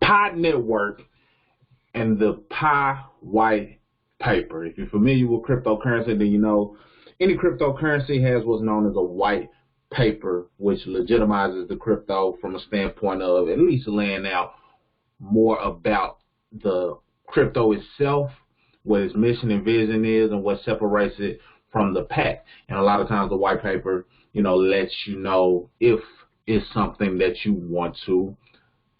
Pi Network and the Pi white paper. If you're familiar with cryptocurrency, then you know any cryptocurrency has what's known as a white paper, which legitimizes the crypto from a standpoint of at least laying out more about the crypto itself, what its mission and vision is, and what separates it from the pack. And a lot of times the white paper, you know, lets you know if it's something that you want to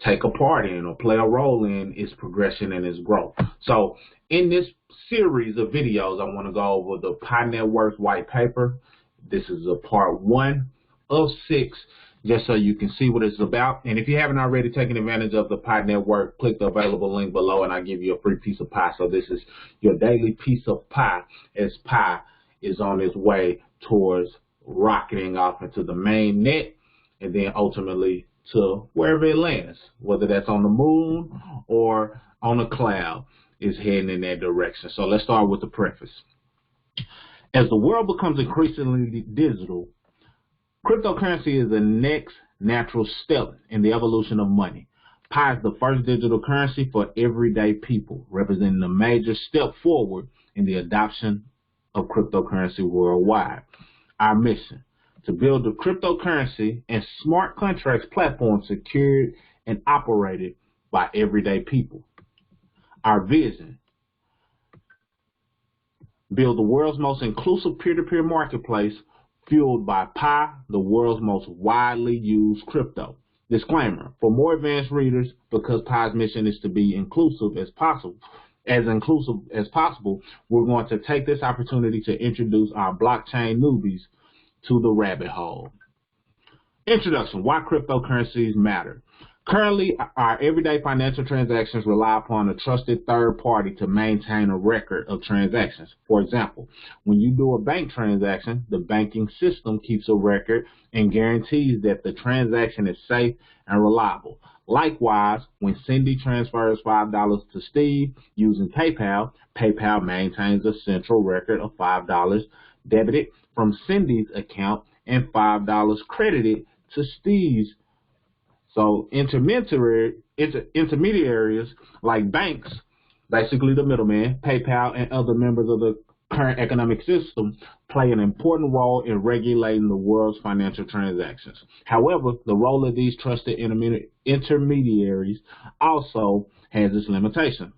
take a part in or play a role in its progression and its growth. So in this series of videos, I want to go over the Pi Network's white paper. This is a part 1 of 6, just so you can see what it's about. And if you haven't already taken advantage of the Pi Network, click the available link below and I'll give you a free piece of pie. So this is your daily piece of pie, as Pi is on its way towards rocketing off into the main net and then ultimately to wherever it lands, whether that's on the moon or on a cloud, is heading in that direction. So let's start with the preface. As the world becomes increasingly digital, cryptocurrency is the next natural step in the evolution of money. Pi is the first digital currency for everyday people, representing a major step forward in the adoption of cryptocurrency worldwide. Our mission: to build a cryptocurrency and smart contracts platform secured and operated by everyday people. Our vision: build the world's most inclusive peer-to-peer marketplace fueled by Pi, the world's most widely used crypto. Disclaimer: for more advanced readers, because Pi's mission is to be inclusive as possible, we're going to take this opportunity to introduce our blockchain newbies to the rabbit hole. Introduction: why cryptocurrencies matter. Currently, our everyday financial transactions rely upon a trusted third party to maintain a record of transactions. For example, when you do a bank transaction, the banking system keeps a record and guarantees that the transaction is safe and reliable. Likewise, when Cindy transfers $5 to Steve using PayPal, PayPal maintains a central record of $5 debited from Cindy's account and $5 credited to Steve's. So intermediaries like banks, basically the middleman, PayPal, and other members of the current economic system play an important role in regulating the world's financial transactions. However, the role of these trusted intermediaries also has its limitations.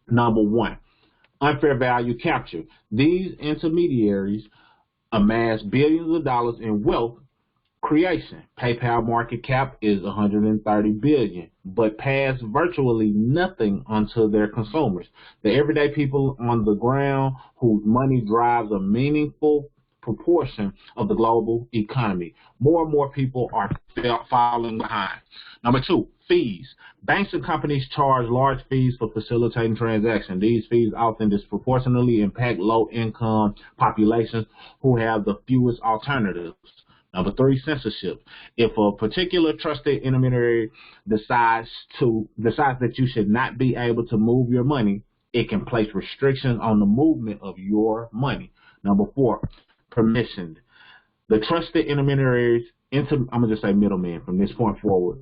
Number 1, unfair value capture. These intermediaries amass billions of dollars in wealth creation. PayPal market cap is $130 billion, but pass virtually nothing onto their consumers, the everyday people on the ground whose money drives a meaningful proportion of the global economy. More and more people are falling behind. Number 2, fees. Banks and companies charge large fees for facilitating transactions. These fees often disproportionately impact low-income populations who have the fewest alternatives. Number 3, censorship. If a particular trusted intermediary decides that you should not be able to move your money, it can place restrictions on the movement of your money. Number 4, permissioned. The trusted intermediaries, I'm going to just say middleman from this point forward.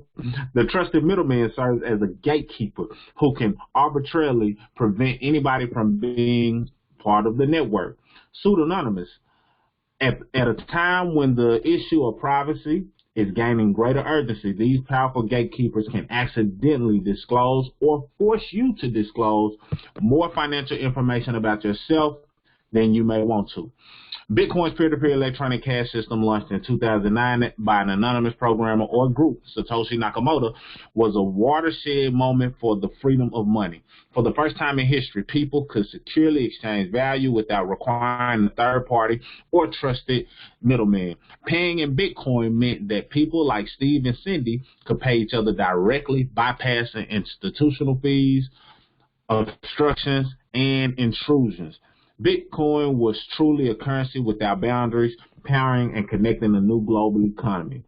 The trusted middleman serves as a gatekeeper who can arbitrarily prevent anybody from being part of the network. Pseudonymous. At a time when the issue of privacy is gaining greater urgency, these powerful gatekeepers can accidentally disclose or force you to disclose more financial information about yourself than you may want to. Bitcoin's peer-to-peer electronic cash system, launched in 2009 by an anonymous programmer or group, Satoshi Nakamoto, was a watershed moment for the freedom of money. For the first time in history, people could securely exchange value without requiring a third party or trusted middleman. Paying in Bitcoin meant that people like Steve and Cindy could pay each other directly, bypassing institutional fees, obstructions, and intrusions. Bitcoin was truly a currency without boundaries, powering and connecting a new global economy.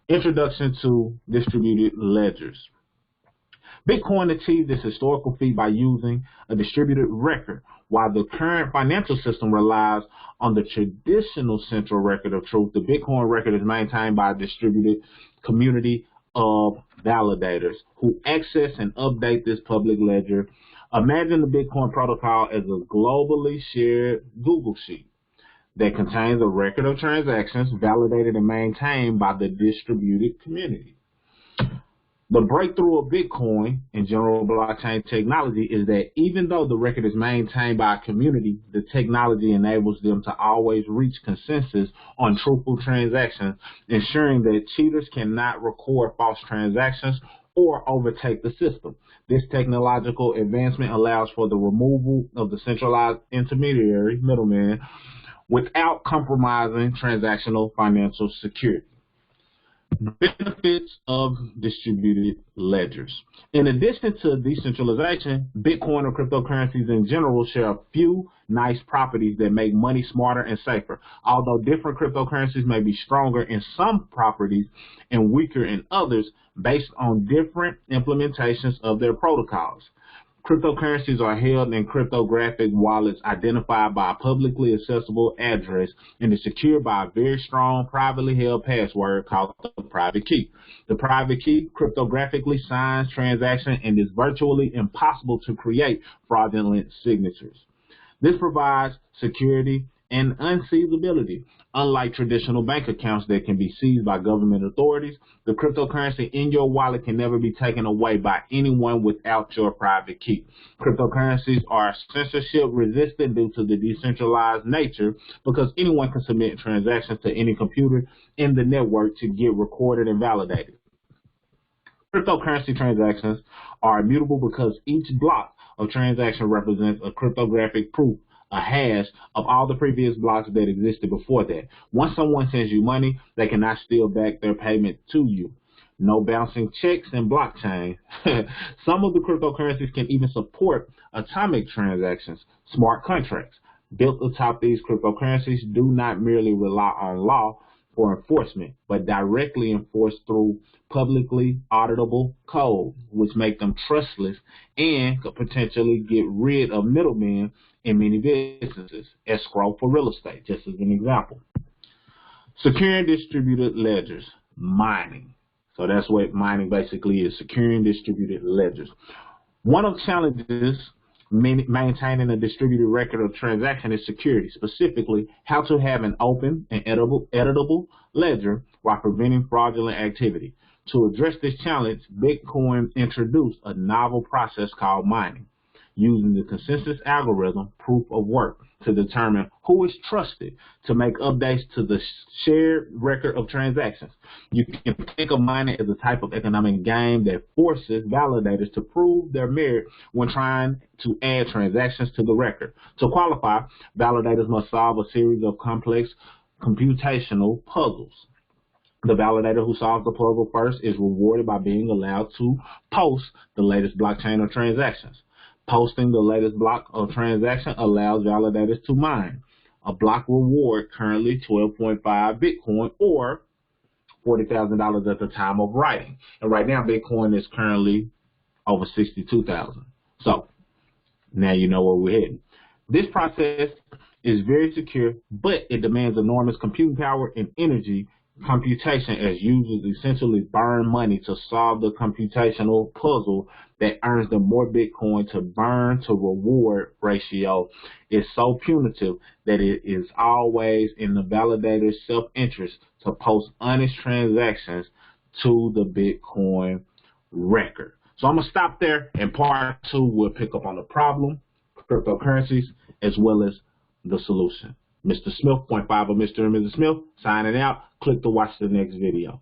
Introduction to distributed ledgers. Bitcoin achieved this historical feat by using a distributed record. While the current financial system relies on the traditional central record of truth, the Bitcoin record is maintained by a distributed community of validators who access and update this public ledger. Imagine the Bitcoin protocol as a globally shared Google Sheet that contains a record of transactions validated and maintained by the distributed community. The breakthrough of Bitcoin and general blockchain technology is that even though the record is maintained by a community, the technology enables them to always reach consensus on truthful transactions, ensuring that cheaters cannot record false transactions or overtake the system. This technological advancement allows for the removal of the centralized intermediary middleman without compromising transactional financial security. Benefits of distributed ledgers. In addition to decentralization, Bitcoin or cryptocurrencies in general share a few nice properties that make money smarter and safer. Although different cryptocurrencies may be stronger in some properties and weaker in others based on different implementations of their protocols. Cryptocurrencies are held in cryptographic wallets identified by a publicly accessible address and is secured by a very strong privately held password called the private key. The private key cryptographically signs transactions and is virtually impossible to create fraudulent signatures. This provides security and unseizability. Unlike traditional bank accounts that can be seized by government authorities, the cryptocurrency in your wallet can never be taken away by anyone without your private key. Cryptocurrencies are censorship resistant due to the decentralized nature because anyone can submit transactions to any computer in the network to get recorded and validated. Cryptocurrency transactions are immutable because each block of transaction represents a cryptographic proof, a hash of all the previous blocks that existed before that. Once someone sends you money, they cannot steal back their payment to you. No bouncing checks in blockchain. Some of the cryptocurrencies can even support atomic transactions, smart contracts. Built atop these cryptocurrencies do not merely rely on law for enforcement, but directly enforced through publicly auditable code, which make them trustless and could potentially get rid of middlemen in many businesses. Escrow for real estate, just as an example. Securing distributed ledgers, mining. So that's what mining basically is, securing distributed ledgers. One of the challenges maintaining a distributed record of transaction is security, specifically how to have an open and editable ledger while preventing fraudulent activity. To address this challenge, Bitcoin introduced a novel process called mining, using the consensus algorithm proof of work to determine who is trusted to make updates to the shared record of transactions. You can think of mining as a type of economic game that forces validators to prove their merit when trying to add transactions to the record. To qualify, validators must solve a series of complex computational puzzles. The validator who solves the puzzle first is rewarded by being allowed to post the latest blockchain or transactions. Posting the latest block of transaction allows validators to mine. A block reward currently 12.5 Bitcoin or $40,000 at the time of writing. And right now Bitcoin is currently over 62,000. So now you know where we're heading. This process is very secure, but it demands enormous computing power and energy computation, as users essentially burn money to solve the computational puzzle that earns them more Bitcoin. To burn to reward ratio is so punitive that it is always in the validator's self-interest to post honest transactions to the Bitcoin record. So I'm going to stop there. In part 2, we'll pick up on the problem, cryptocurrencies, as well as the solution. Mr. Smith, .5 of Mr. and Mrs. Smith, signing out. Click to watch the next video.